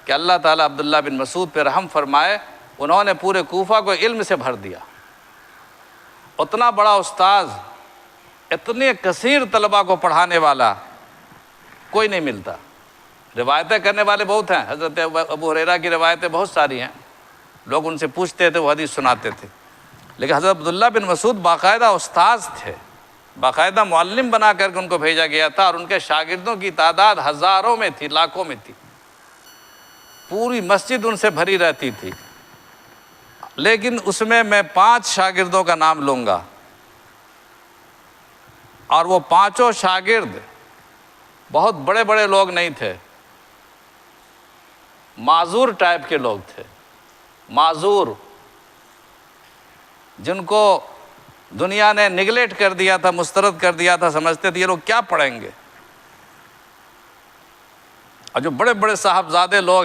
کہ اللہ تعالیٰ عبداللہ بن مسعود پہ رحم فرمائے، انہوں نے پورے کوفہ کو علم سے بھر دیا۔ اتنا بڑا استاذ، اتنے کثیر طلباء کو پڑھانے والا کوئی نہیں ملتا۔ روایتیں کرنے والے بہت ہیں، حضرت ابو ہریرہ کی روایتیں بہت ساری ہیں، لوگ ان سے پوچھتے تھے، وہ حدیث سناتے تھے، لیکن حضرت عبداللہ بن مسعود باقاعدہ استاذ تھے، باقاعدہ معلم بنا کر کے ان کو بھیجا گیا تھا، اور ان کے شاگردوں کی تعداد ہزاروں میں تھی، لاکھوں میں تھی، پوری مسجد ان سے بھری رہتی تھی۔ لیکن اس میں 5 شاگردوں کا نام لوں گا، اور وہ 5 شاگرد بہت بڑے بڑے لوگ نہیں تھے، معذور ٹائپ کے لوگ تھے، معذور، جن کو دنیا نے نگلیکٹ کر دیا تھا، مسترد کر دیا تھا، سمجھتے تھے یہ لوگ کیا پڑھیں گے۔ اور جو بڑے بڑے صاحبزادے لوگ